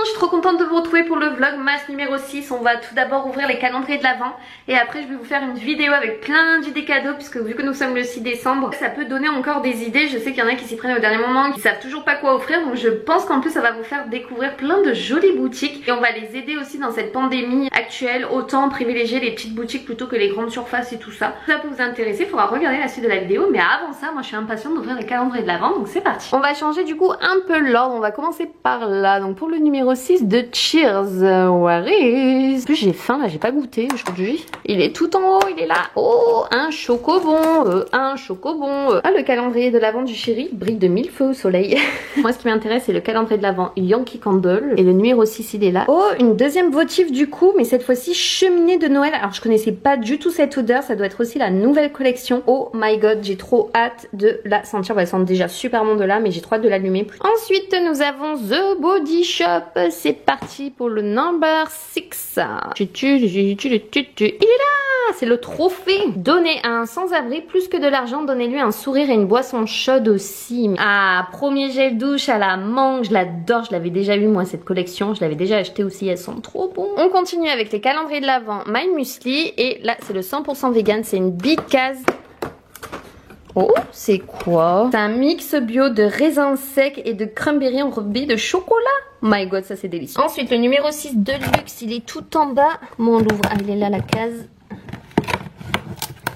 je suis trop contente de vous retrouver pour le vlogmas numéro 6. On va tout d'abord ouvrir les calendriers de l'Avent et après je vais vous faire une vidéo avec plein d'idées cadeaux puisque vu que nous sommes le 6 décembre, ça peut donner encore des idées. Je sais qu'il y en a qui s'y prennent au dernier moment, qui savent toujours pas quoi offrir, donc je pense qu'en plus ça va vous faire découvrir plein de jolies boutiques et on va les aider aussi dans cette pandémie actuelle. Autant privilégier les petites boutiques plutôt que les grandes surfaces et tout ça. Si ça peut vous intéresser, il faudra regarder la suite de la vidéo, mais avant ça, moi je suis impatiente d'ouvrir les calendriers de l'Avent, donc c'est parti. On va changer du coup un peu l'ordre, on va commencer par là. Donc pour le numéro 6 de Cheers, Waris. En plus j'ai faim là, j'ai pas goûté aujourd'hui. Il est tout en haut, il est là. Oh, un chocobon, un chocobon. Ah, le calendrier de l'Avent du chéri brille de mille feux au soleil. Moi ce qui m'intéresse c'est le calendrier de l'Avent Yankee Candle. Et le numéro 6 il est là. Oh, une deuxième votive du coup, mais cette fois-ci cheminée de Noël. Alors je connaissais pas du tout cette odeur, ça doit être aussi la nouvelle collection. Oh my god, j'ai trop hâte de la sentir. Elle sent déjà super bon de là, mais j'ai trop hâte de l'allumer. Ensuite nous avons The Body Shop. C'est parti pour le number 6. Il est là, c'est le trophée. Donnez à un sans-abri plus que de l'argent, donnez-lui un sourire et une boisson chaude aussi. Ah, premier gel douche à la mangue, je l'adore, je l'avais déjà eu moi cette collection, je l'avais déjà acheté aussi, elles sont trop bon. On continue avec les calendriers de l'Avent My Muesli et là c'est le 100% vegan, c'est une big case. Oh, c'est quoi? C'est un mix bio de raisins secs et de cranberry enrobé de chocolat. Oh my god, ça c'est délicieux. Ensuite, le numéro 6 de luxe, il est tout en bas. Bon, on l'ouvre. Ah, il est là, la case.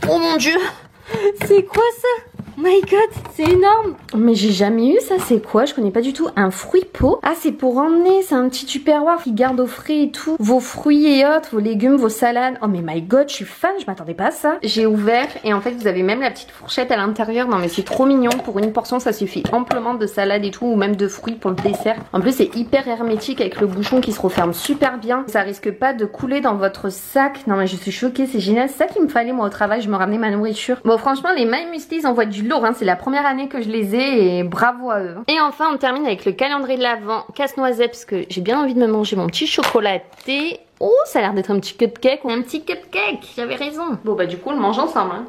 Oh mon dieu! C'est quoi ça? Oh my god, c'est énorme. Mais j'ai jamais eu ça, c'est quoi? Je connais pas du tout. Un fruit pot. Ah, c'est pour emmener, c'est un petit tupperware qui garde au frais et tout. Vos fruits et autres, vos légumes, vos salades. Oh mais my god, je suis fan, je m'attendais pas à ça. J'ai ouvert et en fait vous avez même la petite fourchette à l'intérieur. Non mais c'est trop mignon, pour une portion ça suffit amplement de salade et tout, ou même de fruits pour le dessert. En plus c'est hyper hermétique avec le bouchon qui se referme super bien. Ça risque pas de couler dans votre sac. Non mais je suis choquée, c'est génial. C'est ça qu'il me fallait moi au travail, je me ramenais ma nourriture. Bon franchement les My Muesli ils envoient du lourd, hein. C'est la première année que je les ai et bravo à eux. Et enfin on termine avec le calendrier de l'Avent casse-noisette parce que j'ai bien envie de me manger mon petit chocolaté. Oh, ça a l'air d'être un petit cupcake. Un petit cupcake, j'avais raison. Bon bah du coup on le mange ensemble, hein.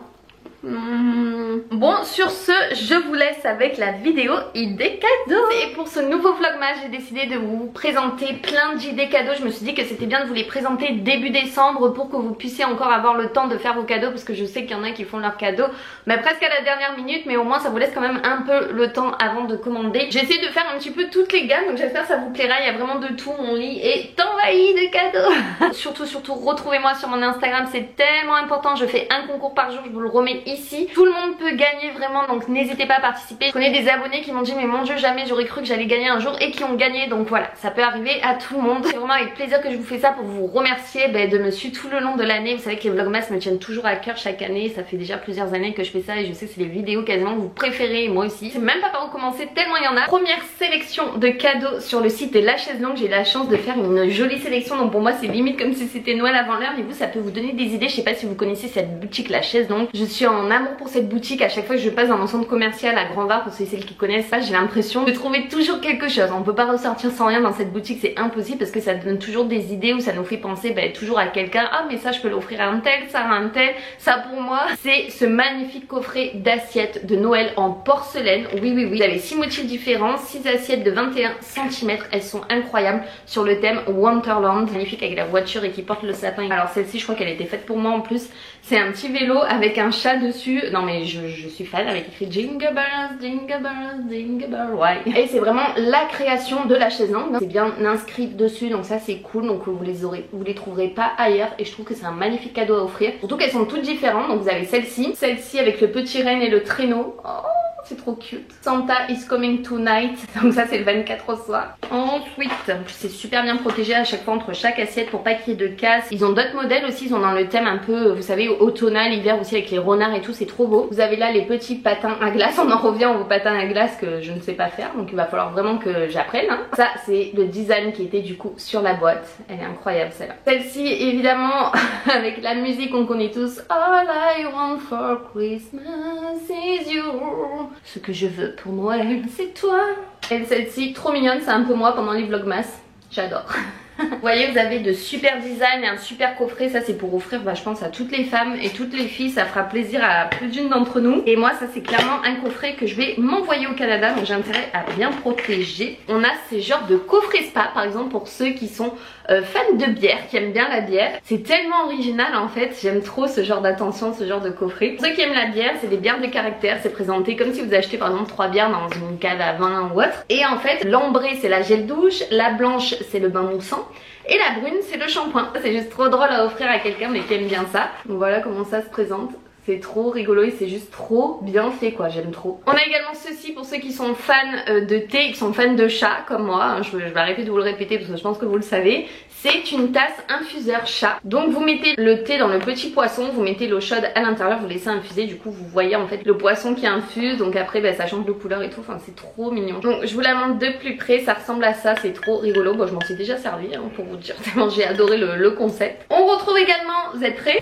Bon, sur ce, je vous laisse avec la vidéo idées cadeaux. Et pour ce nouveau vlogmas, j'ai décidé de vous présenter plein d'idées cadeaux. Je me suis dit que c'était bien de vous les présenter début décembre pour que vous puissiez encore avoir le temps de faire vos cadeaux, parce que je sais qu'il y en a qui font leurs cadeaux mais presque à la dernière minute, mais au moins ça vous laisse quand même un peu le temps avant de commander. J'ai essayé de faire un petit peu toutes les gammes, donc j'espère que ça vous plaira. Il y a vraiment de tout, mon lit est envahi de cadeaux. Surtout retrouvez-moi sur mon Instagram, c'est tellement important. Je fais un concours par jour, je vous le remets ici. Tout le monde peut gagner vraiment, donc n'hésitez pas à participer. Je connais des abonnés qui m'ont dit mais mon dieu, jamais j'aurais cru que j'allais gagner un jour, et qui ont gagné, donc voilà, ça peut arriver à tout le monde. C'est vraiment avec plaisir que je vous fais ça pour vous remercier de me suivre tout le long de l'année. Vous savez que les vlogmas me tiennent toujours à cœur chaque année, ça fait déjà plusieurs années que je fais ça et je sais que c'est les vidéos quasiment que vous préférez, moi aussi. C'est même pas par où commencer tellement il y en a. Première sélection de cadeaux sur le site de La Chaise Longue, j'ai eu la chance de faire une jolie sélection, donc pour moi c'est limite comme si c'était Noël avant l'heure, mais vous ça peut vous donner des idées. Je sais pas si vous connaissez cette boutique La Chaise Longue, je suis en amour pour cette boutique. À chaque fois que je passe dans mon centre commercial à Grand Var, pour ceux et celles qui connaissent ça, j'ai l'impression de trouver toujours quelque chose. On peut pas ressortir sans rien dans cette boutique, c'est impossible, parce que ça donne toujours des idées ou ça nous fait penser toujours à quelqu'un. Ah mais ça je peux l'offrir à un tel, ça à un tel, ça pour moi. C'est ce magnifique coffret d'assiettes de Noël en porcelaine. Oui, vous avez 6 motifs différents, 6 assiettes de 21 cm, elles sont incroyables, sur le thème Wonderland, magnifique avec la voiture et qui porte le sapin. Alors celle-ci je crois qu'elle était faite pour moi en plus. C'est un petit vélo avec un chat dessus. Non mais je suis fan, avec écrit Jingle Bells, Jingle Bells, Jingle Bells, ouais. Et c'est vraiment la création de La Chaise Longue. C'est bien inscrit dessus, donc ça c'est cool. Donc vous les trouverez pas ailleurs et je trouve que c'est un magnifique cadeau à offrir. Surtout qu'elles sont toutes différentes. Donc vous avez celle-ci avec le petit renne et le traîneau. Oh, c'est trop cute. Santa is coming tonight. Donc ça c'est le 24 au soir. Ensuite, c'est super bien protégé à chaque fois entre chaque assiette pour pas qu'il y ait de casse. Ils ont d'autres modèles aussi, ils ont dans le thème un peu, vous savez, automnal, hiver aussi avec les renards et tout, c'est trop beau. Vous avez là les petits patins à glace, on en revient aux patins à glace que je ne sais pas faire, donc il va falloir vraiment que j'apprenne, hein. Ça c'est le design qui était du coup sur la boîte, elle est incroyable celle-là. Celle-ci évidemment avec la musique qu'on connaît tous. All I want for Christmas is you. Ce que je veux pour Noël, c'est toi. Et celle-ci, trop mignonne, c'est un peu moi pendant les vlogmas. J'adore. Vous voyez, vous avez de super design et un super coffret. Ça c'est pour offrir je pense à toutes les femmes et toutes les filles. Ça fera plaisir à plus d'une d'entre nous. Et moi ça c'est clairement un coffret que je vais m'envoyer au Canada. Donc j'ai intérêt à bien protéger. On a ces genres de coffrets spa par exemple pour ceux qui sont fans de bière, qui aiment bien la bière. C'est tellement original en fait. J'aime trop ce genre d'attention, ce genre de coffret. Pour ceux qui aiment la bière, c'est des bières de caractère. C'est présenté comme si vous achetez par exemple 3 bières dans une cave à vin ou autre. Et en fait l'ambrée c'est la gel douche, la blanche c'est le bain moussant. Et la brune c'est le shampoing. C'est juste trop drôle à offrir à quelqu'un mais qui aime bien ça. Donc voilà comment ça se présente. C'est trop rigolo et c'est juste trop bien fait quoi, j'aime trop. On a également ceci pour ceux qui sont fans de thé, qui sont fans de chat comme moi. Je vais arrêter de vous le répéter parce que je pense que vous le savez. C'est une tasse infuseur chat. Donc vous mettez le thé dans le petit poisson, vous mettez l'eau chaude à l'intérieur, vous laissez infuser. Du coup vous voyez en fait le poisson qui infuse. Donc après ça change de couleur et tout, enfin c'est trop mignon. Donc je vous la montre de plus près, ça ressemble à ça, c'est trop rigolo. Bon je m'en suis déjà servi hein, pour vous dire tellement j'ai adoré le concept. On retrouve également, vous êtes prêts ?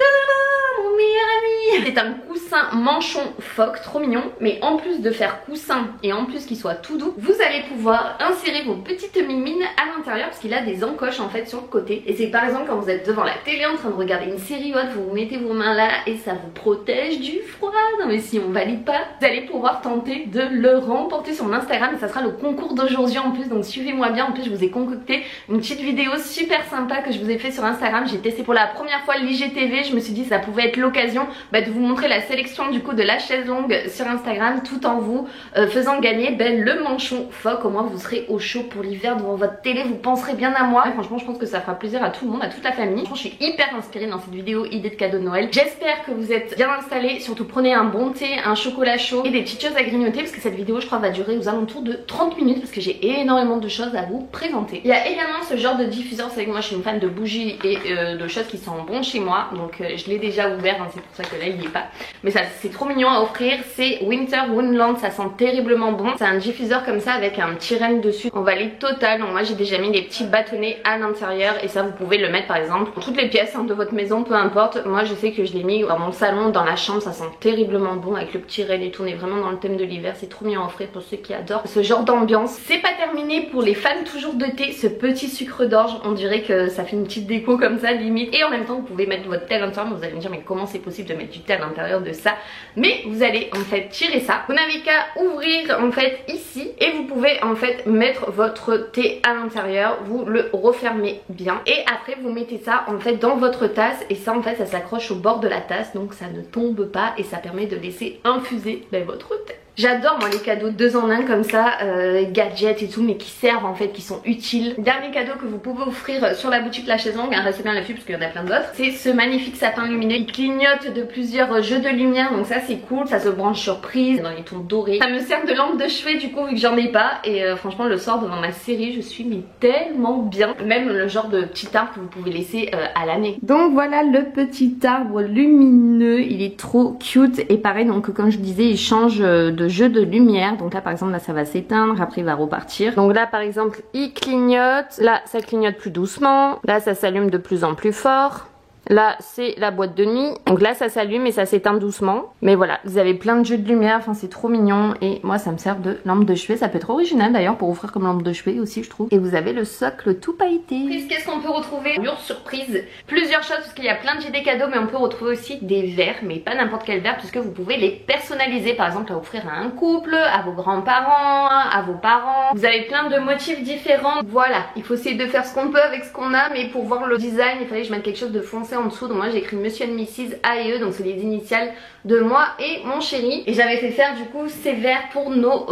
Mon meilleur ami. C'est un coussin manchon phoque, trop mignon. Mais en plus de faire coussin et en plus qu'il soit tout doux, vous allez pouvoir insérer vos petites mimines à l'intérieur parce qu'il a des encoches en fait sur le côté. Et c'est par exemple quand vous êtes devant la télé en train de regarder une série ou autre, vous mettez vos mains là et ça vous protège du froid. Non mais si on valide pas, vous allez pouvoir tenter de le remporter sur mon Instagram et ça sera le concours d'aujourd'hui en plus. Donc suivez-moi bien, en plus je vous ai concocté une petite vidéo super sympa que je vous ai fait sur Instagram. J'ai testé pour la première fois l'IGTV, je me suis dit ça pouvait être l'occasion de vous montrer la sélection du coup de la chaise longue sur Instagram tout en vous faisant gagner le manchon phoque. Au moins vous serez au chaud pour l'hiver devant votre télé, vous penserez bien à moi. Et franchement je pense que ça fera plaisir à tout le monde, à toute la famille. Franchement, je suis hyper inspirée dans cette vidéo idée de cadeau de Noël. J'espère que vous êtes bien installés, surtout prenez un bon thé, un chocolat chaud et des petites choses à grignoter parce que cette vidéo je crois va durer aux alentours de 30 minutes parce que j'ai énormément de choses à vous présenter. Il y a également ce genre de diffuseur, c'est que moi je suis une fan de bougies et de choses qui sont bonnes chez moi, donc je l'ai déjà ouvert hein, c'est pour ça que là il n'y est pas, mais ça c'est trop mignon à offrir. C'est Winter Wonderland, ça sent terriblement bon. C'est un diffuseur comme ça avec un petit renne dessus en valide totale. Donc moi j'ai déjà mis des petits bâtonnets à l'intérieur et ça vous pouvez le mettre par exemple dans toutes les pièces hein, de votre maison, peu importe. Moi je sais que je l'ai mis dans mon salon, dans la chambre, ça sent terriblement bon avec le petit renne et tout. On est vraiment dans le thème de l'hiver, c'est trop mignon à offrir pour ceux qui adorent ce genre d'ambiance. C'est pas terminé pour les fans toujours de thé, ce petit sucre d'orge, on dirait que ça fait une petite déco comme ça limite, et en même temps vous pouvez mettre votre thé à l'intérieur. Vous allez me dire mais comment c'est possible de mettre du thé à l'intérieur de ça? Mais vous allez en fait tirer ça, vous n'avez qu'à ouvrir en fait ici et vous pouvez en fait mettre votre thé à l'intérieur, vous le refermez bien et après vous mettez ça en fait dans votre tasse et ça en fait ça s'accroche au bord de la tasse donc ça ne tombe pas et ça permet de laisser infuser votre thé. J'adore moi les cadeaux 2 en 1 comme ça, gadgets et tout, mais qui servent en fait, qui sont utiles. Dernier cadeau que vous pouvez offrir sur la boutique La Chaise Longue, hein, restez bien là-dessus parce qu'il y en a plein d'autres. C'est ce magnifique sapin lumineux, il clignote de plusieurs jeux de lumière, donc ça c'est cool, ça se branche sur prise, dans les tons dorés. Ça me sert de lampe de chevet du coup vu que j'en ai pas et franchement le soir devant ma série je suis mais tellement bien. Même le genre de petit arbre que vous pouvez laisser à l'année. Donc voilà le petit arbre lumineux, il est trop cute et pareil donc comme je disais il change de jeu de lumière. Donc là par exemple là ça va s'éteindre, après il va repartir. Donc là par exemple il clignote, là ça clignote plus doucement, là ça s'allume de plus en plus fort. Là c'est la boîte de nuit, donc là ça s'allume et ça s'éteint doucement. Mais voilà, vous avez plein de jeux de lumière, enfin c'est trop mignon. Et moi ça me sert de lampe de chevet, ça peut être original d'ailleurs pour offrir comme lampe de chevet aussi je trouve. Et vous avez le socle tout pailleté. Qu'est-ce qu'on peut retrouver? Mur surprise, plusieurs choses parce qu'il y a plein d'idées cadeaux. Mais on peut retrouver aussi des verres, mais pas n'importe quel verre puisque vous pouvez les personnaliser. Par exemple à offrir à un couple, à vos grands-parents, à vos parents. Vous avez plein de motifs différents. Voilà, il faut essayer de faire ce qu'on peut avec ce qu'on a. Mais pour voir le design il fallait que je mette quelque chose de foncé en dessous, donc moi j'ai écrit Monsieur and Mrs A&E, donc c'est les initiales de moi et mon chéri. Et j'avais fait faire du coup ces verres pour nos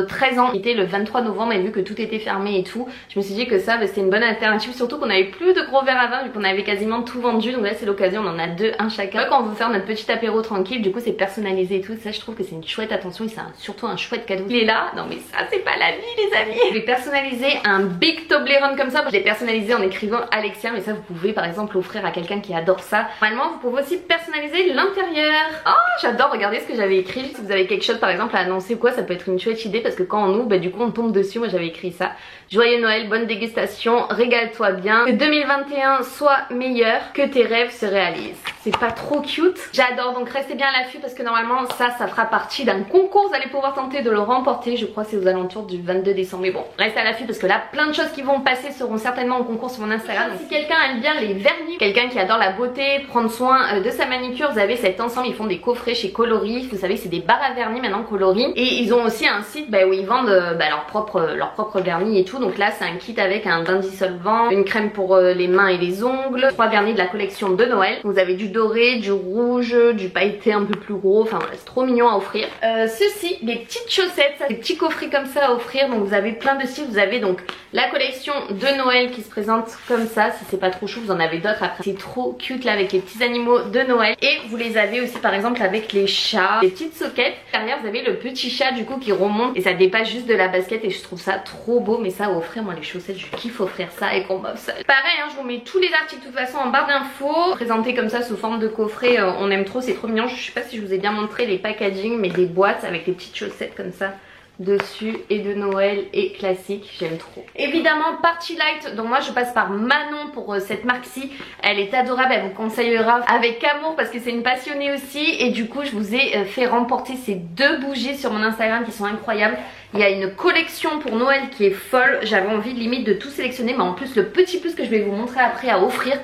13 ans. C'était le 23 novembre et vu que tout était fermé et tout, je me suis dit que ça c'était une bonne alternative, surtout qu'on avait plus de gros verres à vin vu qu'on avait quasiment tout vendu. Donc là c'est l'occasion, on en a 2, un chacun. Quand on veut faire notre petit apéro tranquille, du coup c'est personnalisé et tout, ça je trouve que c'est une chouette attention et c'est surtout un chouette cadeau. Il est là, non mais ça c'est pas la vie les amis. Je vais personnaliser un big Toblerone comme ça, je l'ai personnalisé en écrivant Alexia, mais ça vous pouvez par exemple offrir à quelqu'un qui adore ça. Normalement vous pouvez aussi personnaliser l'intérieur. Oh j'adore, regardez ce que j'avais écrit. Si vous avez quelque chose par exemple à annoncer ou quoi, ça peut être une chouette idée parce que quand on ouvre du coup on tombe dessus. Moi j'avais écrit ça: joyeux Noël, bonne dégustation, régale-toi bien, que 2021 soit meilleur, que tes rêves se réalisent. c'est pas trop cute. J'adore, donc restez bien à l'affût parce que normalement ça fera partie d'un concours. Vous allez pouvoir tenter de le remporter, je crois c'est aux alentours du 22 décembre. Mais bon, restez à l'affût parce que là plein de choses qui vont passer seront certainement en concours sur mon Instagram. Donc si quelqu'un aime bien les vernis, quelqu'un qui adore la beauté, prendre soin de sa manicure, vous avez cet ensemble, ils font des coffrets chez Coloris. Vous savez c'est des barres à vernis maintenant Coloris. Et ils ont aussi un site où ils vendent leur propre vernis et tout. Donc là c'est un kit avec un bain dissolvant, une crème pour les mains et les ongles, 3 vernis de la collection de Noël. Vous avez du doré, du rouge, du pailleté un peu plus gros, enfin voilà, c'est trop mignon à offrir. Ceci, des petites chaussettes, des petits coffrets comme ça à offrir. Donc vous avez plein de styles, vous avez donc la collection de Noël qui se présente comme ça. Si c'est pas trop chou, vous en avez d'autres après. C'est trop cute là avec les petits animaux de Noël. Et vous les avez aussi par exemple avec les chats, les petites soquettes. Derrière vous avez le petit chat du coup qui remonte et ça dépasse juste de la basket et je trouve ça trop beau. Mais ça à offrir, moi les chaussettes je kiffe offrir ça et qu'on m'offre ça. Pareil hein, je vous mets tous les articles de toute façon en barre d'infos. Présenté comme ça sous forme de coffret, on aime trop, c'est trop mignon. Je sais pas si je vous ai bien montré les packaging mais des boîtes avec des petites chaussettes comme ça dessus et de Noël et classique, j'aime trop. Évidemment Party Light, donc moi je passe par Manon pour cette marque-ci, elle est adorable, elle vous conseillera avec amour parce que c'est une passionnée aussi et du coup je vous ai fait remporter ces 2 bougies sur mon Instagram qui sont incroyables. Il y a une collection pour Noël qui est folle, j'avais envie limite de tout sélectionner mais en plus le petit plus que je vais vous montrer après à offrir,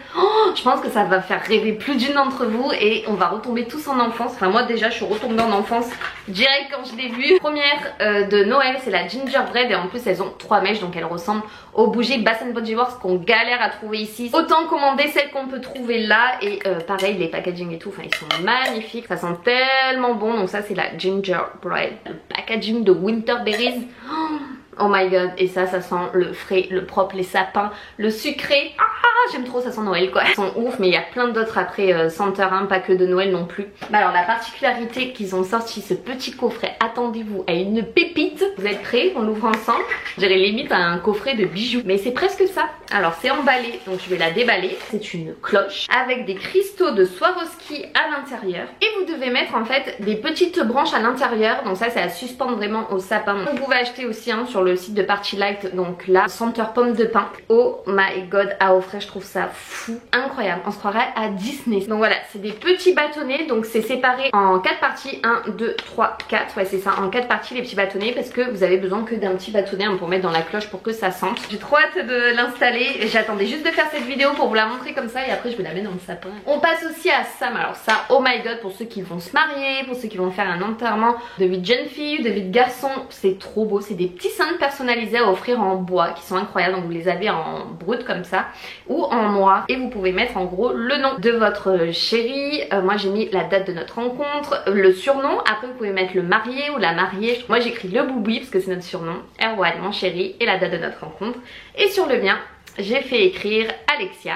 je pense que ça va faire rêver plus d'une d'entre vous et on va retomber tous en enfance. Enfin moi déjà je suis retombée en enfance direct quand je l'ai vue. Première de Noël c'est la gingerbread et en plus elles ont 3 mèches donc elles ressemblent aux bougies Bath & Body Works qu'on galère à trouver ici. Autant commander celles qu'on peut trouver là et pareil les packaging et tout, enfin ils sont magnifiques, ça sent tellement bon. Donc ça c'est la gingerbread, le packaging de Winterberries. Oh my god, et ça sent le frais, le propre, les sapins, le sucré. J'aime trop, ça sent Noël quoi. Ils sont ouf mais il y a plein d'autres après senteurs, hein, pas que de Noël non plus. Bah alors la particularité qu'ils ont sorti ce petit coffret, attendez-vous à une pépite. Vous êtes prêts? On l'ouvre ensemble. Je dirais limite à un coffret de bijoux. Mais c'est presque ça. Alors c'est emballé, donc je vais la déballer. C'est une cloche avec des cristaux de Swarovski à l'intérieur. Et vous devez mettre en fait des petites branches à l'intérieur. Donc ça c'est à suspendre vraiment au sapin. Vous pouvez acheter aussi hein, sur le site de Party Light. Donc là, senteur pomme de pin. Oh my god, à offrir, je trouve ça fou, incroyable. On se croirait à Disney. Donc voilà, c'est des petits bâtonnets. Donc c'est séparé en 4 parties. 1, 2, 3, 4. Ouais c'est ça, en 4 parties les petits bâtonnets. Parce que vous avez besoin que d'un petit bâtonnet hein, pour mettre dans la cloche pour que ça sente. J'ai trop hâte de l'installer. J'attendais juste de faire cette vidéo pour vous la montrer comme ça. Et après je vais la mettre dans le sapin. On passe aussi à Sam. Alors ça, oh my god, pour ceux qui vont se marier, pour ceux qui vont faire un enterrement de vie de jeune fille, de vie de garçon. C'est trop beau. C'est des petits cintres personnalisés à offrir en bois qui sont incroyables. Donc vous les avez en brut comme ça ou en noir et vous pouvez mettre en gros le nom de votre chéri. Moi j'ai mis la date de notre rencontre, le surnom. Après vous pouvez mettre le marié ou la mariée. Moi j'écris le bouboui parce que c'est notre surnom, Erwan mon chéri, et la date de notre rencontre. Et sur le mien j'ai fait écrire Alexia,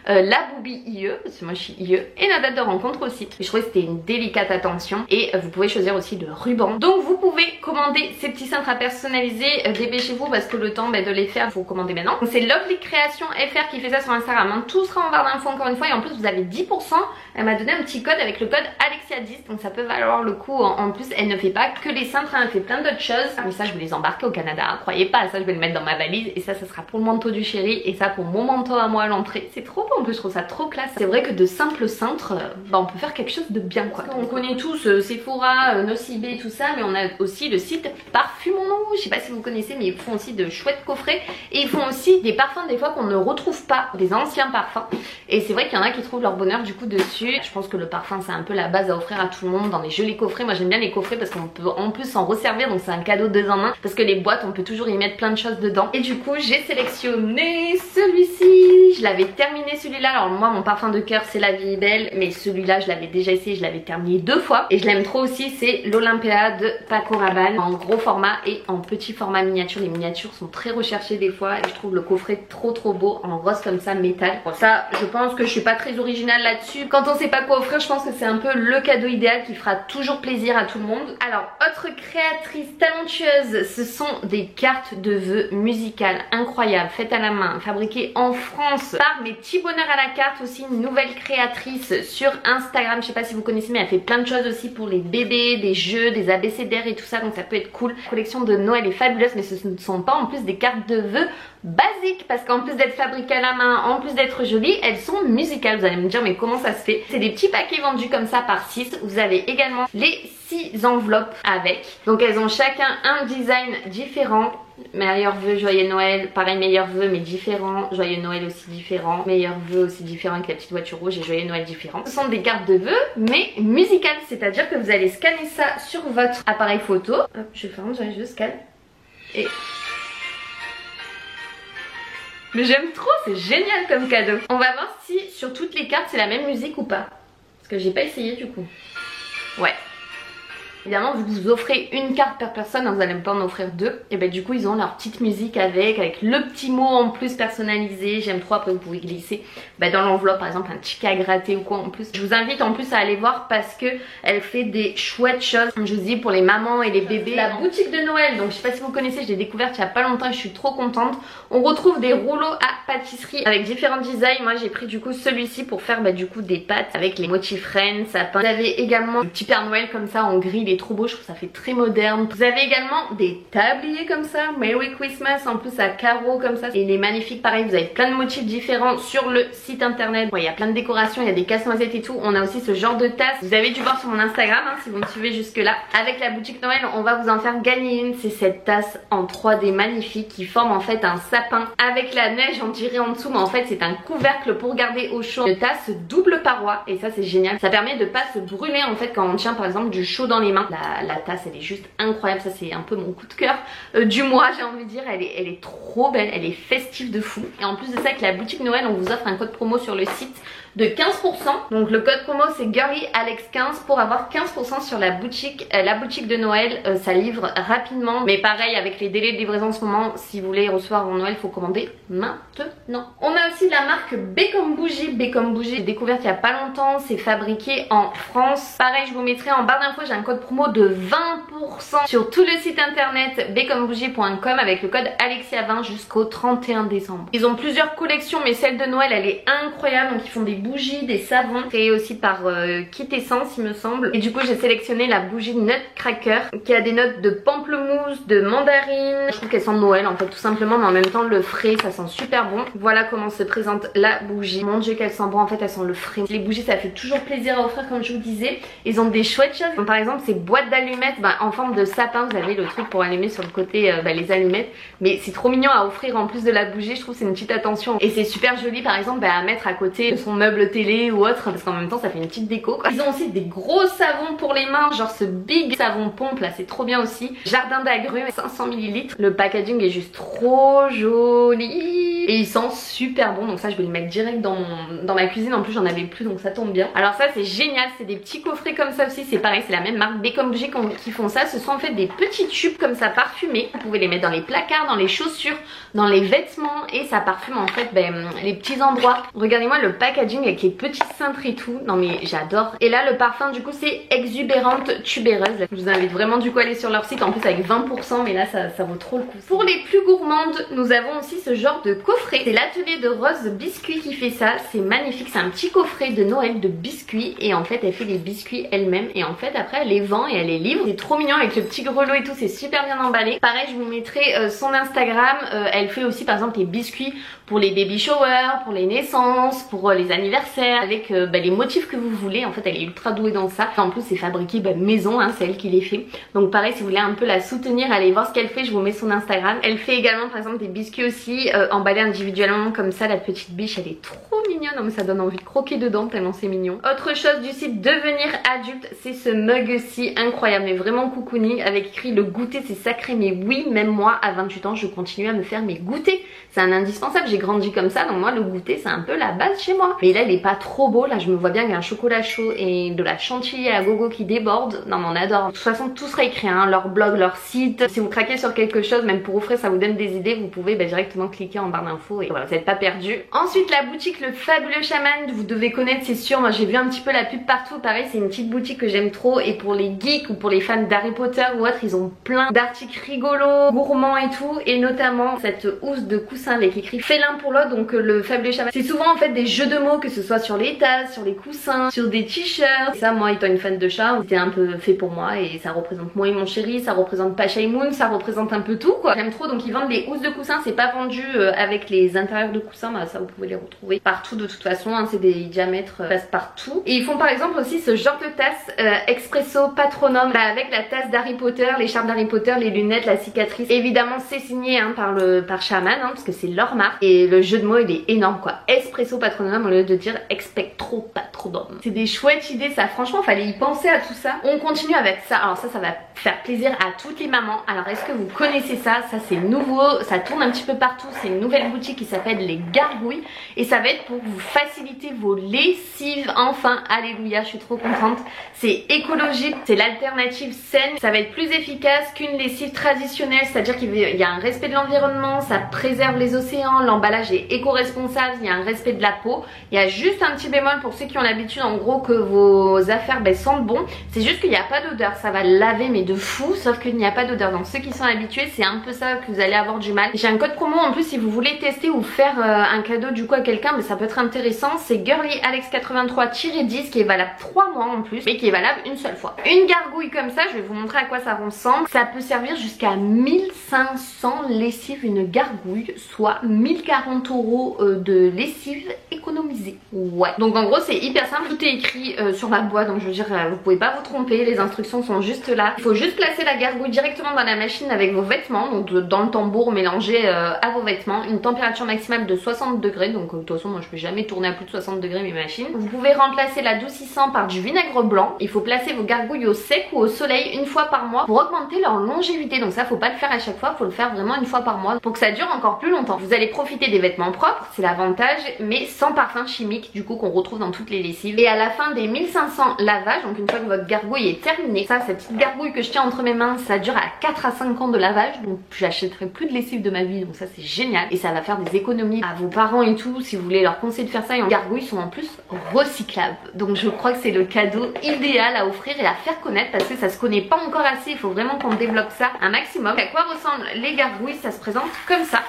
la boubie IE, parce que moi je suis IE, et la date de rencontre aussi. Et je trouvais que c'était une délicate attention. Et vous pouvez choisir aussi le ruban. Donc vous pouvez commander ces petits cintres à personnaliser. Dépêchez-vous parce que le temps de les faire, faut commander maintenant. C'est Lovely Création FR qui fait ça sur Instagram. Hein. Tout sera en barre d'infos encore une fois. Et en plus vous avez 10%. Elle m'a donné un petit code avec le code Alexia10. Donc ça peut valoir le coup. En plus elle ne fait pas que les cintres, hein, elle fait plein d'autres choses. Mais ça je vais les embarquer au Canada. Hein. Croyez pas, ça je vais le mettre dans ma valise. Et ça sera pour le manteau du chéri et ça pour mon manteau à moi à l'entrée. C'est trop beau en plus, je trouve ça trop classe. C'est vrai que de simples cintres, on peut faire quelque chose de bien quoi. On connaît tous Sephora, Nocibé, tout ça, mais on a aussi le site Parfumons-nous. Je sais pas si vous connaissez, mais ils font aussi de chouettes coffrets et ils font aussi des parfums des fois qu'on ne retrouve pas, des anciens parfums. Et c'est vrai qu'il y en a qui trouvent leur bonheur du coup dessus. Je pense que le parfum c'est un peu la base à offrir à tout le monde dans les jolis coffrets. Moi j'aime bien les coffrets parce qu'on peut en plus s'en resservir, donc c'est un cadeau 2 en 1 parce que les boîtes on peut toujours y mettre plein de choses dedans. Et du coup j'ai sélectionné celui-ci. Je l'avais terminé celui-là. Alors moi mon parfum de cœur c'est La Vie est Belle, mais celui-là je l'avais déjà essayé, je l'avais terminé 2 fois et je l'aime trop aussi. C'est l'Olympia de Paco Rabanne en gros format et en petit format miniature. Les miniatures sont très recherchées des fois et je trouve le coffret trop beau en rose comme ça métal. Bon ça je pense que je suis pas très originale là-dessus. Quand on sait pas quoi offrir, je pense que c'est un peu le cadeau idéal qui fera toujours plaisir à tout le monde. Alors autre créatrice talentueuse, ce sont des cartes de vœux musicales incroyables, faite à la main, fabriquée en France par mes petits bonheurs à la carte, aussi une nouvelle créatrice sur Instagram. Je sais pas si vous connaissez, mais elle fait plein de choses aussi pour les bébés, des jeux, des abécédaires et tout ça, donc ça peut être cool. La collection de Noël est fabuleuse, mais ce ne sont pas en plus des cartes de vœux basiques, parce qu'en plus d'être fabriquées à la main, en plus d'être jolies, elles sont musicales. Vous allez me dire mais comment ça se fait? C'est des petits paquets vendus comme ça par 6. Vous avez également les 6 enveloppes avec, donc elles ont chacun un design différent. Meilleurs vœux, joyeux Noël, pareil meilleurs vœux mais différents, joyeux Noël aussi différent, meilleurs vœux aussi différents avec la petite voiture rouge et joyeux Noël différent. Ce sont des cartes de vœux mais musicales, c'est-à-dire que vous allez scanner ça sur votre appareil photo. Hop, je ferme, je scanne et... Mais j'aime trop, c'est génial comme cadeau. On va voir si sur toutes les cartes c'est la même musique ou pas, parce que j'ai pas essayé du coup. Ouais. Évidemment, vu que vous offrez une carte par personne, vous allez pas en offrir 2. Et ben du coup, ils ont leur petite musique avec le petit mot en plus personnalisé. J'aime trop. Après, vous pouvez glisser dans l'enveloppe, par exemple, un ticket à gratter ou quoi en plus. Je vous invite en plus à aller voir parce que elle fait des chouettes choses. Comme je vous dis, pour les mamans et les bébés. La boutique de Noël. Donc, je sais pas si vous connaissez, je l'ai découverte il y a pas longtemps et je suis trop contente. On retrouve des rouleaux à pâtisserie avec différents designs. Moi, j'ai pris du coup celui-ci pour faire du coup des pâtes avec les motifs reines, sapin. Vous avez également le petit Père Noël comme ça en gris. Il est trop beau, je trouve que ça fait très moderne. Vous avez également des tabliers comme ça, Merry Christmas, en plus à carreaux comme ça. Et il est magnifique, pareil, vous avez plein de motifs différents sur le site internet. Il y a plein de décorations, il y a des casse-noisettes et tout. On a aussi ce genre de tasse. Vous avez dû voir sur mon Instagram, si vous me suivez jusque là. Avec la boutique Noël, on va vous en faire gagner une. C'est cette tasse en 3D magnifique qui forme en fait un sapin avec la neige, on dirait en dessous, mais en fait c'est un couvercle pour garder au chaud. Une tasse double paroi et ça c'est génial. Ça permet de pas se brûler en fait quand on tient par exemple du chaud dans les mains. La tasse elle est juste incroyable, ça c'est un peu mon coup de cœur du mois, j'ai envie de dire. Elle est trop belle, elle est festive de fou. Et en plus de ça, avec la boutique Noël, on vous offre un code promo sur le site de 15%. Donc le code promo c'est GirlyAlex15 pour avoir 15% sur la boutique de Noël. Ça livre rapidement, mais pareil avec les délais de livraison en ce moment, si vous voulez recevoir en Noël, il faut commander maintenant. On a aussi la marque B comme Bougie. B comme Bougie, j'ai découverte il y a pas longtemps, c'est fabriqué en France. Pareil, je vous mettrai en barre d'infos, j'ai un code promo de 20% sur tout le site internet bcombebougie.com avec le code Alexia20 jusqu'au 31 décembre. Ils ont plusieurs collections, mais celle de Noël elle est incroyable. Donc ils font des bougies, des savons créés aussi par Kit Essence il me semble. Et du coup j'ai sélectionné la bougie Nutcracker qui a des notes de pamplemousse, de mandarine. Je trouve qu'elle sent Noël en fait tout simplement, mais en même temps le frais, ça sent super bon. Voilà comment se présente la bougie. Mon dieu qu'elle sent bon, en fait elle sent le frais. Les bougies ça fait toujours plaisir à offrir comme je vous disais. Ils ont des chouettes choses. Donc, par exemple ces boîtes d'allumettes en forme de sapin, vous avez le truc pour allumer sur le côté les allumettes. Mais c'est trop mignon à offrir en plus de la bougie, je trouve c'est une petite attention. Et c'est super joli par exemple à mettre à côté de son meuble télé ou autre, parce qu'en même temps ça fait une petite déco quoi. Ils ont aussi des gros savons pour les mains, genre ce big savon pompe là, c'est trop bien aussi. Jardin d'agrumes, 500 ml. Le packaging est juste trop joli et il sent super bon, donc ça je vais le mettre direct dans ma cuisine. En plus j'en avais plus donc ça tombe bien. Alors ça c'est génial, c'est des petits coffrets comme ça aussi, c'est pareil, c'est la même marque B comme Bougie qui font ça. Ce sont en fait des petits tubes comme ça parfumés. Vous pouvez les mettre dans les placards, dans les chaussures, dans les vêtements et ça parfume en fait les petits endroits. Regardez-moi le packaging avec les petits cintres et tout, non mais j'adore. Et là le parfum du coup c'est Exubérante Tubéreuse. Je vous invite vraiment du coup à aller sur leur site, en plus avec 20%, mais là ça vaut trop le coup. Pour les plus gourmandes, nous avons aussi ce genre de coffret. C'est l'atelier de Rose Biscuit qui fait ça, c'est magnifique, c'est un petit coffret de Noël de biscuits et en fait elle fait les biscuits elle-même et en fait après elle les vend et elle les livre. C'est trop mignon avec le petit grelot et tout, c'est super bien emballé. Pareil je vous mettrai son Instagram, elle fait aussi par exemple les biscuits pour les baby showers, pour les naissances, pour les anniversaires, avec les motifs que vous voulez. En fait elle est ultra douée dans ça. En plus c'est fabriqué maison, c'est elle qui les fait. Donc pareil si vous voulez un peu la soutenir, allez voir ce qu'elle fait, je vous mets son Instagram. Elle fait également par exemple des biscuits aussi emballés individuellement comme ça. La petite biche elle est trop mignonne, non mais ça donne envie de croquer dedans tellement c'est mignon. Autre chose du site Devenir Adulte, c'est ce mug-ci incroyable mais vraiment cocooning avec écrit le goûter c'est sacré. Mais oui, même moi à 28 ans je continue à me faire mes goûters, c'est un indispensable. J'ai j'ai grandi comme ça, donc moi le goûter c'est un peu la base chez moi. Mais là il est pas trop beau, là je me vois bien qu'il y a un chocolat chaud et de la chantilly à gogo qui déborde. Non mais on adore. De toute façon tout sera écrit, hein, leur blog, leur site. Si vous craquez sur quelque chose, même pour offrir, ça vous donne des idées, vous pouvez directement cliquer en barre d'infos et voilà, vous n'êtes pas perdu. Ensuite la boutique Le Fabuleux Chaman, vous devez connaître c'est sûr, moi j'ai vu un petit peu la pub partout, pareil c'est une petite boutique que j'aime trop et pour les geeks ou pour les fans d'Harry Potter ou autres, ils ont plein d'articles rigolos, gourmands et tout, et notamment cette housse de coussin avec écrit fait l'un pour l'autre, donc Le Fabuleux Chaman. C'est souvent en fait des jeux de mots, que ce soit sur les tasses, sur les coussins, sur des t-shirts. Et ça, moi étant une fan de chat, c'était un peu fait pour moi et ça représente moi et mon chéri, ça représente Pacha et Moon, ça représente un peu tout quoi. J'aime trop, donc ils vendent les housses de coussin, c'est pas vendu avec les intérieurs de coussin, bah ça vous pouvez les retrouver partout de toute façon, hein, c'est des diamètres passe partout. Et ils font par exemple aussi ce genre de tasse Expresso Patronum, bah, avec la tasse d'Harry Potter, l'écharpe d'Harry Potter, les lunettes, la cicatrice. Évidemment c'est signé hein, par Shaman, hein, parce que c'est leur marque. Et le jeu de mots il est énorme quoi. Espresso Patronum au lieu de dire Expectro Patronum. C'est des chouettes idées ça, franchement fallait y penser à tout ça. On continue avec ça, alors ça va faire plaisir à toutes les mamans. Alors est-ce que vous connaissez ça? Ça c'est nouveau, ça tourne un petit peu partout, c'est une nouvelle boutique qui s'appelle les Gargouilles. Et ça va être pour vous faciliter vos lessives, enfin, alléluia, je suis trop contente. C'est écologique, c'est l'alternative saine, ça va être plus efficace qu'une lessive traditionnelle, c'est-à-dire qu'il y a un respect de l'environnement, ça préserve les océans, l'emballage est éco-responsable, il y a un respect de la peau. Il y a juste un petit bémol pour ceux qui ont l'habitude en gros que vos affaires sentent bon, c'est juste qu'il n'y a pas d'odeur, ça va laver mais de fou, sauf qu'il n'y a pas d'odeur. Donc ceux qui sont habitués, c'est un peu ça que vous allez avoir du mal. J'ai un code promo en plus si vous voulez tester ou faire un cadeau du coup à quelqu'un, mais ça peut être intéressant, c'est GirlyAlex83-10 qui est valable 3 mois en plus, mais qui est valable une seule fois. Une gargouille comme ça, je vais vous montrer à quoi ça ressemble. Ça peut servir jusqu'à 1500 lessives une gargouille, soit 1040 € de lessive économisée. Ouais. Donc en gros c'est hyper simple, tout est écrit sur la boîte, donc je veux dire vous pouvez pas vous tromper, les instructions sont juste là. Il faut juste placer la gargouille directement dans la machine avec vos vêtements, donc dans le tambour mélangé à vos vêtements. Une température maximale de 60 degrés, donc de toute façon moi je peux jamais tourner à plus de 60 degrés mes machines. Vous pouvez remplacer l'adoucissant par du vinaigre blanc. Il faut placer vos gargouilles au sec ou au soleil une fois par mois pour augmenter leur longévité. Donc ça faut pas le faire à chaque fois, faut le faire vraiment une fois par mois pour que ça dure encore plus longtemps. Vous allez profiter des vêtements propres, c'est l'avantage, mais sans parfum chimique du coup qu'on retrouve dans toutes les lessives. Et à la fin des 1500 lavages, donc une fois que votre gargouille est terminée, ça cette petite gargouille que je tiens entre mes mains, ça dure à 4 à 5 ans de lavage, donc j'achèterai plus de lessive de ma vie, donc ça c'est génial. Et ça va faire des économies à vos parents et tout, si vous voulez leur conseiller de faire ça. Et en gargouilles sont en plus recyclables, donc je crois que c'est le cadeau idéal à offrir et à faire connaître parce que ça se connaît pas encore assez, il faut vraiment qu'on développe ça un maximum. À quoi ressemblent les gargouilles? Ça se présente comme ça.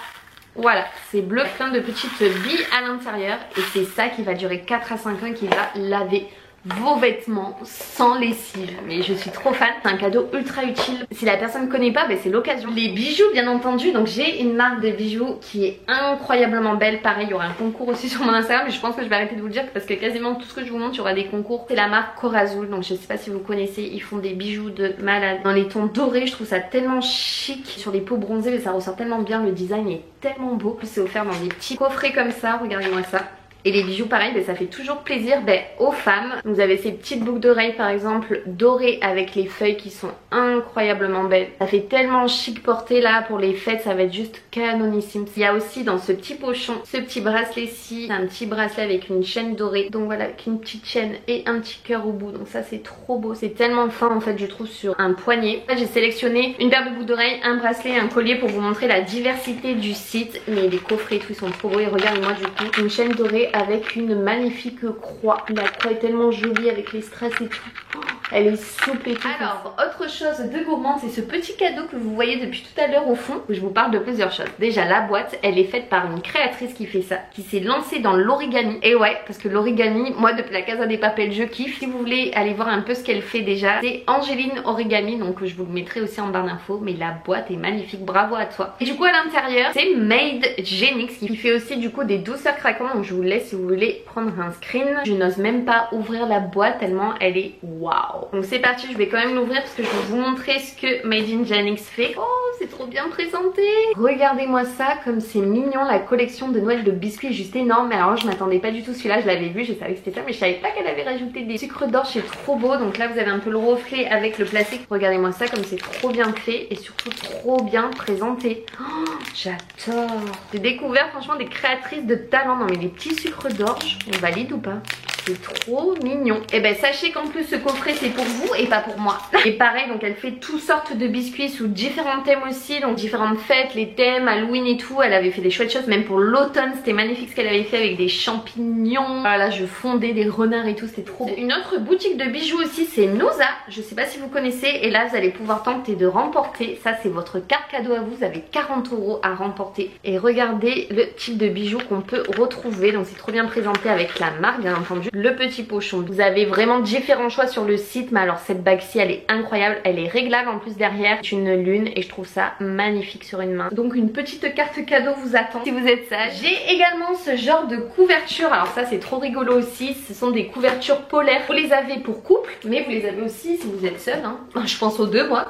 Voilà, c'est bleu, plein de petites billes à l'intérieur et c'est ça qui va durer 4 à 5 ans, qui va laver vos vêtements sans lessive. Mais je suis trop fan, c'est un cadeau ultra utile. Si la personne ne connaît pas, c'est l'occasion. Les bijoux bien entendu, donc j'ai une marque de bijoux qui est incroyablement belle. Pareil, il y aura un concours aussi sur mon Instagram, mais je pense que je vais arrêter de vous le dire parce que quasiment tout ce que je vous montre, il y aura des concours. C'est la marque Corazul, donc je sais pas si vous connaissez, ils font des bijoux de malade. Dans les tons dorés, je trouve ça tellement chic. Sur les peaux bronzées, mais ça ressort tellement bien, le design est tellement beau. En plus c'est offert dans des petits coffrets comme ça, regardez-moi ça. Et les bijoux pareil, ça fait toujours plaisir aux femmes. Vous avez ces petites boucles d'oreilles par exemple dorées avec les feuilles qui sont incroyablement belles. Ça fait tellement chic porté là pour les fêtes, ça va être juste canonissime. Il y a aussi dans ce petit pochon ce petit bracelet-ci, un petit bracelet avec une chaîne dorée. Donc voilà, avec une petite chaîne et un petit cœur au bout. Donc ça c'est trop beau, c'est tellement fin en fait je trouve sur un poignet. Là j'ai sélectionné une paire de boucles d'oreilles, un bracelet, un collier pour vous montrer la diversité du site. Mais les coffrets et tout ils sont trop beaux et regardez-moi du coup, une chaîne dorée avec une magnifique croix. La croix est tellement jolie avec les strass et tout. Oh, elle est souple et tout. Alors, autre chose de gourmand, c'est ce petit cadeau que vous voyez depuis tout à l'heure au fond. Où je vous parle de plusieurs choses. Déjà, la boîte, elle est faite par une créatrice qui fait ça, qui s'est lancée dans l'origami. Et ouais, parce que l'origami, moi depuis la Casa des Papel, je kiffe. Si vous voulez aller voir un peu ce qu'elle fait déjà, c'est Angéline Origami, donc je vous le mettrai aussi en barre d'infos. Mais la boîte est magnifique, bravo à toi. Et du coup, à l'intérieur, c'est Made Genix qui fait aussi du coup des douceurs craquantes. Donc je vous laisse si vous voulez prendre un screen. Je n'ose même pas ouvrir la boîte tellement elle est waouh. Donc c'est parti, je vais quand même l'ouvrir parce que je vais vous montrer ce que Made in Genix fait. Oh c'est trop bien présenté. Regardez-moi ça, comme c'est mignon. La collection de Noël de biscuits est juste énorme. Mais alors je m'attendais pas du tout, celui-là je l'avais vu, je savais que c'était ça, mais je savais pas qu'elle avait rajouté des sucres d'orge. C'est trop beau. Donc là vous avez un peu le reflet avec le plastique. Regardez-moi ça, comme c'est trop bien fait et surtout trop bien présenté. Oh, j'adore. J'ai découvert franchement des créatrices de talent. Non mais les petits sucres d'orge, on valide ou pas? C'est trop mignon. Et ben sachez qu'en plus ce coffret c'est pour vous et pas pour moi. Et pareil, donc elle fait toutes sortes de biscuits sous différents thèmes aussi, donc différentes fêtes, les thèmes, Halloween et tout. Elle avait fait des chouettes choses, même pour l'automne c'était magnifique ce qu'elle avait fait avec des champignons. Voilà, je fondais des renards et tout, c'était trop beau. Une autre boutique de bijoux aussi, c'est Noza. Je sais pas si vous connaissez, et là vous allez pouvoir tenter de remporter. Ça c'est votre carte cadeau à vous, vous avez 40 € à remporter. Et regardez le type de bijoux qu'on peut retrouver, donc c'est trop bien présenté avec la marque bien entendu. Le petit pochon, vous avez vraiment différents choix sur le site, mais alors cette bague-ci elle est incroyable, elle est réglable en plus derrière, c'est une lune et je trouve ça magnifique sur une main. Donc une petite carte cadeau vous attend si vous êtes sage. J'ai également ce genre de couverture, alors ça c'est trop rigolo aussi, ce sont des couvertures polaires. Vous les avez pour couple, mais vous les avez aussi si vous êtes seul, hein. Je pense aux deux moi.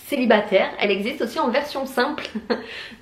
Célibataire, elle existe aussi en version simple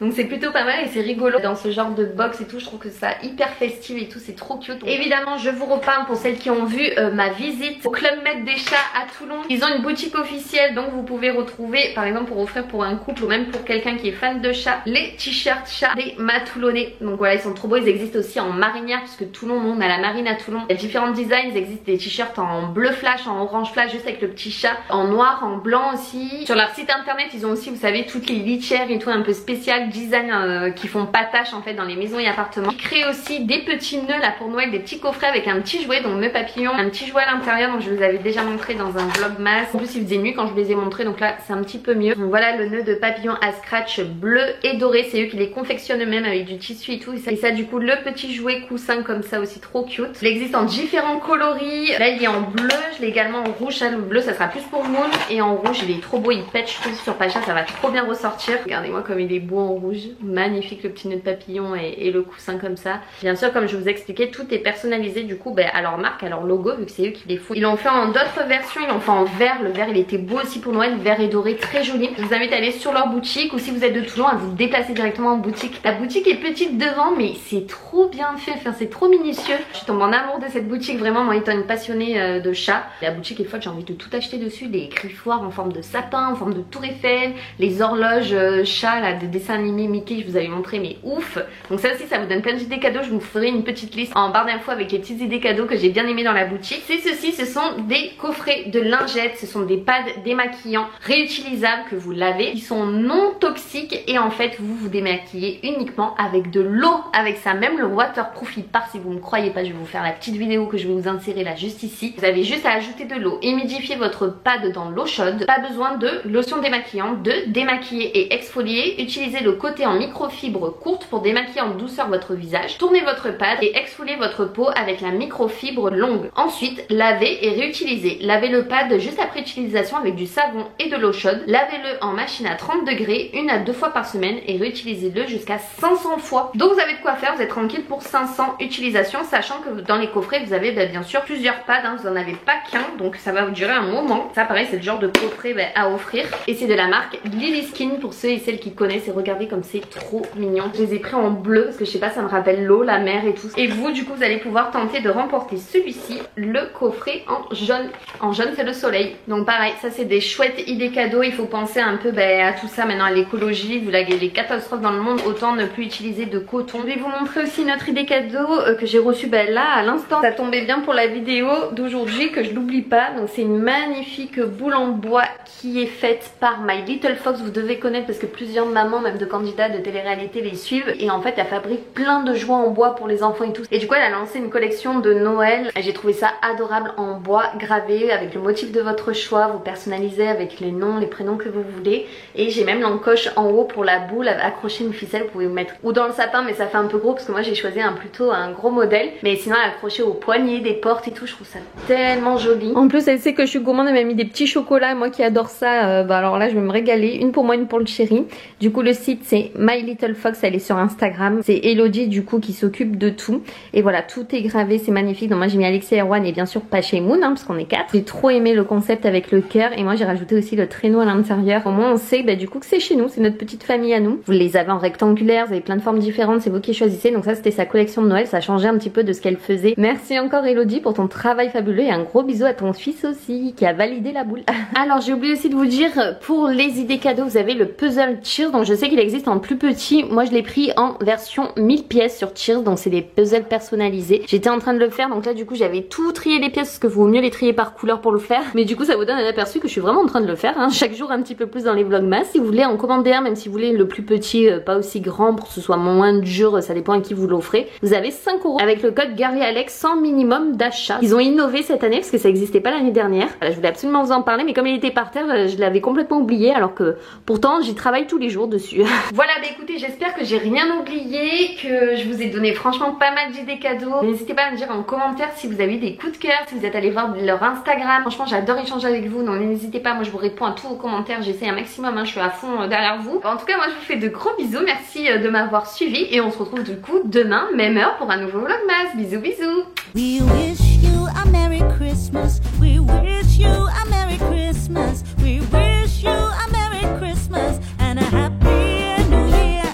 donc c'est plutôt pas mal et c'est rigolo dans ce genre de box et tout. Je trouve que ça hyper festive et tout, c'est trop cute. Évidemment je vous reparle pour celles qui ont vu ma visite au Club Med des Chats à Toulon. Ils ont une boutique officielle, donc vous pouvez retrouver par exemple pour offrir pour un couple ou même pour quelqu'un qui est fan de chats, les t-shirts chats des Matoulonnais. Donc voilà, ils sont trop beaux. Ils existent aussi en marinière puisque Toulon, on a la marine à Toulon. Il y a différents designs, il existe des t-shirts en bleu flash, en orange flash juste avec le petit chat, en noir, en blanc aussi. Sur leur site internet ils ont aussi, vous savez, toutes les litières et tout un peu spécial design qui font pas tâche en fait dans les maisons et appartements. Ils créent aussi des petits nœuds là pour Noël, des petits coffrets avec un petit jouet, donc nœud papillon, un petit jouet à l'intérieur, donc je vous avais déjà montré dans un vlogmas. En plus il faisait nuit quand je les ai montrés, donc là c'est un petit peu mieux. Donc voilà le nœud de papillon à scratch bleu et doré, c'est eux qui les confectionnent eux-mêmes avec du tissu et tout. Et ça du coup le petit jouet coussin comme ça aussi trop cute. Il existe en différents coloris. Là il est en bleu, je l'ai également en rouge. Ça, le bleu ça sera plus pour Moon, et en rouge il est trop beau, il pète je trouve sur Pacha, ça va trop bien ressortir. Regardez-moi comme il est beau en rouge, magnifique le petit nœud de papillon et le coussin comme ça. Bien sûr comme je vous expliquais, tout est personnalisé du coup à leur marque, à leur logo, vu que c'est eux qui les font. Ils l'ont fait en d'autres versions, ils l'ont fait en vert. Le vert il était beau aussi pour Noël, vert et doré, très joli. Je vous invite à aller sur leur boutique, ou si vous êtes de Toulon à vous déplacer directement en boutique. La boutique est petite devant mais c'est trop bien fait, enfin c'est trop minutieux. Je suis tombée en amour de cette boutique, vraiment moi étant une passionnée de chat. La boutique, une fois que j'ai envie de tout acheter dessus, des griffoirs en forme de sapin, en forme de tour Eiffel, les horloges chats là de dessin animé Mickey, je vous avais montré, mais ouf. Donc ça aussi ça vous donne plein d'idées cadeaux. Je vous ferai une petite liste en barre d'infos avec les petites idées cadeaux que j'ai bien aimé dans la boutique. C'est ceci, ce sont des coffrets de lingettes, ce sont des pads démaquillants réutilisables que vous lavez, ils sont non toxiques et en fait vous vous démaquillez uniquement avec de l'eau. Avec ça, même le waterproof il part. Si vous me croyez pas, je vais vous faire la petite vidéo que je vais vous insérer là juste ici. Vous avez juste à ajouter de l'eau, humidifier votre pad dans l'eau chaude, pas besoin de lotion démaquillante, de démaquiller et exfolier. Utilisez le côté en microfibre courte pour démaquiller en douceur votre visage. Tournez votre pad et exfoliez votre peau avec la microfibre longue. Ensuite, lavez et réutilisez. Lavez le pad juste après utilisation avec du savon et de l'eau chaude. Lavez-le en machine à 30 degrés 1 à 2 fois par semaine et réutilisez-le jusqu'à 500 fois. Donc vous avez de quoi faire, vous êtes tranquille pour 500 utilisations, sachant que dans les coffrets vous avez bien sûr plusieurs pads, hein, vous n'en avez pas qu'un, donc ça va vous durer un moment. Ça pareil c'est le genre de coffret à offrir, et c'est de la marque Lily Skin pour ceux et celles qui connaissent. Et regardez comme c'est trop mignon. Je les ai pris en bleu parce que je sais pas, ça me rappelle l'eau, la mer et tout. Et vous du coup vous allez pouvoir tenter de remporter celui-ci, le coffret en jaune. En jaune c'est le soleil, donc pareil ça c'est des chouettes idées cadeaux. Il faut penser un peu à tout ça maintenant, à l'écologie, vu les catastrophes dans le monde, autant ne plus utiliser de coton. Je vais vous montrer aussi notre idée cadeau que j'ai reçue là à l'instant. Ça tombait bien pour la vidéo d'aujourd'hui que je l'oublie pas. Donc c'est une magnifique boule en bois qui est faite par My Little Fox. Vous devez connaître parce que plusieurs mamans, même de candidats de télé-réalité, les suivent. Et en fait elle fabrique plein de jouets en bois pour les enfants et tout. Et du coup elle a lancé une collection de Noël. J'ai trouvé ça adorable, en bois gravé avec le motif de votre choix. Vous personnalisez avec les noms, les prénoms que vous voulez. Et j'ai même l'encoche en haut pour la boule, accrocher une ficelle. Vous pouvez vous mettre ou dans le sapin, mais ça fait un peu gros parce que moi j'ai choisi plutôt un gros modèle. Mais sinon accroché au poignet des portes et tout, je trouve ça tellement joli. En plus elle sait que je suis gourmande, elle m'a mis des petits chocolats, moi qui adore ça. Alors alors là je vais me régaler, une pour moi, une pour le chéri. Du coup le site c'est My Little Fox, elle est sur Instagram, c'est Elodie du coup qui s'occupe de tout. Et voilà, tout est gravé, c'est magnifique. Donc moi j'ai mis Alexia, Erwan et bien sûr Pache et Moon, hein, parce qu'on est 4. J'ai trop aimé le concept avec le cœur et moi j'ai rajouté aussi le traîneau à l'intérieur. Au moins on sait du coup que c'est chez nous, c'est notre petite famille à nous. Vous les avez en rectangulaire, vous avez plein de formes différentes, c'est vous qui choisissez. Donc ça c'était sa collection de Noël, ça changeait un petit peu de ce qu'elle faisait. Merci encore Elodie pour ton travail fabuleux et un gros bisou à ton fils aussi qui a validé la boule. Alors j'ai oublié aussi de vous dire, pour les idées cadeaux vous avez le puzzle Cheers, donc je sais qu'il existe en plus petit. Moi je l'ai pris en version 1000 pièces sur Cheers, donc c'est des puzzles personnalisés. J'étais en train de le faire, donc là du coup j'avais tout trié les pièces parce que vaut mieux les trier par couleur pour le faire. Mais du coup ça vous donne un aperçu que je suis vraiment en train de le faire, hein. Chaque jour un petit peu plus dans les vlogmas. Si vous voulez en commander un, même si vous voulez le plus petit, pas aussi grand pour que ce soit moins dur, ça dépend à qui vous l'offrez, vous avez 5 € avec le code GirlyAlex sans minimum d'achat. Ils ont innové cette année parce que ça n'existait pas l'année dernière. Voilà, je voulais absolument vous en parler, mais comme il était par terre, je l'avais complètement oublié, alors que pourtant j'y travaille tous les jours dessus. Voilà, bah écoutez, j'espère que j'ai rien oublié, que je vous ai donné franchement pas mal d'idées cadeaux. N'hésitez pas à me dire en commentaire si vous avez des coups de cœur, si vous êtes allé voir leur Instagram. Franchement j'adore échanger avec vous, donc n'hésitez pas, moi je vous réponds à tous vos commentaires, j'essaie un maximum, hein, je suis à fond derrière vous. En tout cas moi je vous fais de gros bisous, merci de m'avoir suivi et on se retrouve du coup demain, même heure pour un nouveau vlogmas. Bisous bisous. We wish you a Merry Christmas. We wish you a